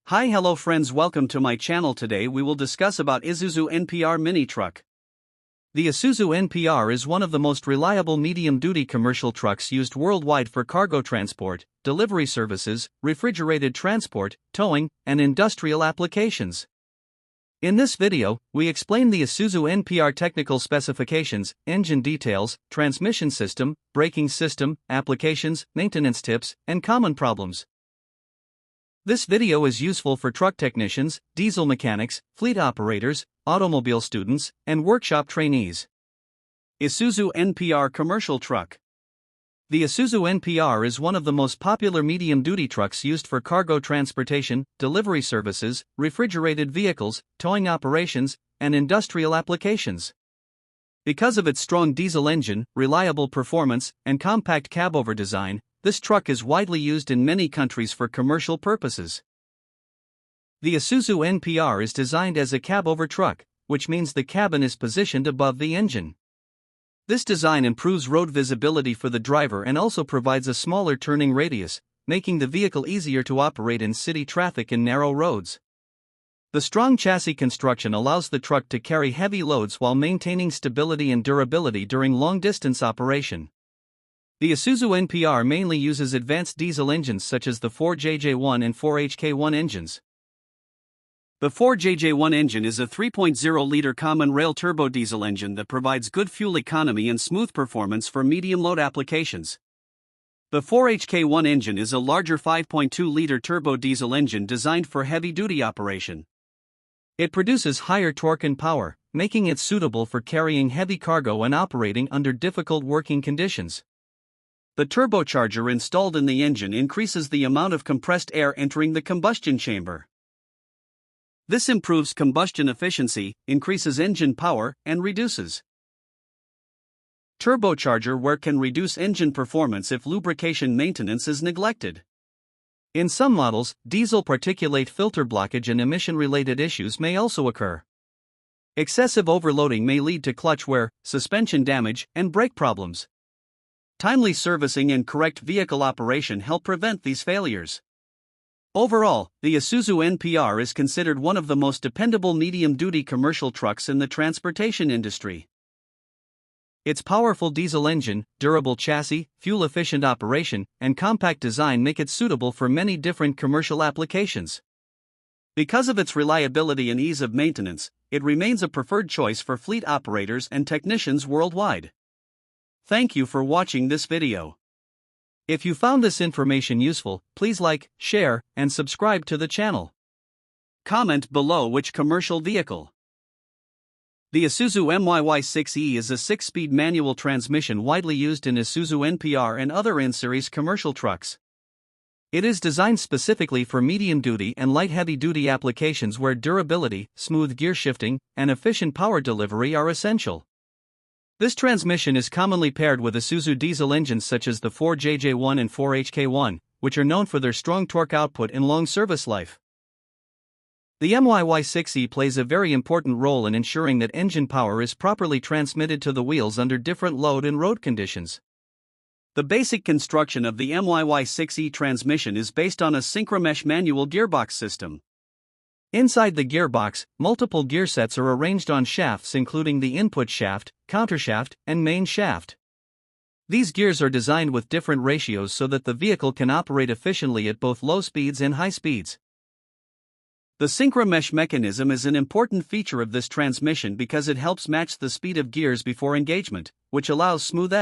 Hi, hello friends, welcome to my channel. Today we will discuss about Isuzu NPR mini truck. The Isuzu NPR is one of the most reliable medium-duty commercial trucks used worldwide for cargo transport, delivery services, refrigerated transport, towing, and industrial applications. In this video, we explain the Isuzu NPR technical specifications, engine details, transmission system, braking system, applications, maintenance tips, and common problems. This video is useful for truck technicians, diesel mechanics, fleet operators, automobile students, and workshop trainees. Isuzu NPR commercial truck. The Isuzu NPR is one of the most popular medium-duty trucks used for cargo transportation, delivery services, refrigerated vehicles, towing operations, and industrial applications. Because of its strong diesel engine, reliable performance, and compact cabover design, this truck is widely used in many countries for commercial purposes. The Isuzu NPR is designed as a cabover truck, which means the cabin is positioned above the engine. This design improves road visibility for the driver and also provides a smaller turning radius, making the vehicle easier to operate in city traffic and narrow roads. The strong chassis construction allows the truck to carry heavy loads while maintaining stability and durability during long-distance operation. The Isuzu NPR mainly uses advanced diesel engines such as the 4JJ1 and 4HK1 engines. The 4JJ1 engine is a 3.0-liter common rail turbo diesel engine that provides good fuel economy and smooth performance for medium-load applications. The 4HK1 engine is a larger 5.2-liter turbo diesel engine designed for heavy-duty operation. It produces higher torque and power, making it suitable for carrying heavy cargo and operating under difficult working conditions. The turbocharger installed in the engine increases the amount of compressed air entering the combustion chamber. This improves combustion efficiency, increases engine power, and reduces turbocharger wear can reduce engine performance if lubrication maintenance is neglected. In some models, diesel particulate filter blockage and emission-related issues may also occur. Excessive overloading may lead to clutch wear, suspension damage, and brake problems. Timely servicing and correct vehicle operation help prevent these failures. Overall, the Isuzu NPR is considered one of the most dependable medium-duty commercial trucks in the transportation industry. Its powerful diesel engine, durable chassis, fuel-efficient operation, and compact design make it suitable for many different commercial applications. Because of its reliability and ease of maintenance, it remains a preferred choice for fleet operators and technicians worldwide. Thank you for watching this video. If you found this information useful, please like, share, and subscribe to the channel. Comment below which commercial vehicle. The Isuzu MYY6E is a 6-speed manual transmission widely used in Isuzu NPR and other N-series commercial trucks. It is designed specifically for medium-duty and light heavy-duty applications where durability, smooth gear shifting, and efficient power delivery are essential. This transmission is commonly paired with Isuzu diesel engines such as the 4JJ1 and 4HK1, which are known for their strong torque output and long service life. The MYY6E plays a very important role in ensuring that engine power is properly transmitted to the wheels under different load and road conditions. The basic construction of the MYY6E transmission is based on a synchromesh manual gearbox system. Inside the gearbox, multiple gear sets are arranged on shafts including the input shaft, countershaft, and main shaft. These gears are designed with different ratios so that the vehicle can operate efficiently at both low speeds and high speeds. The synchromesh mechanism is an important feature of this transmission because it helps match the speed of gears before engagement, which allows smooth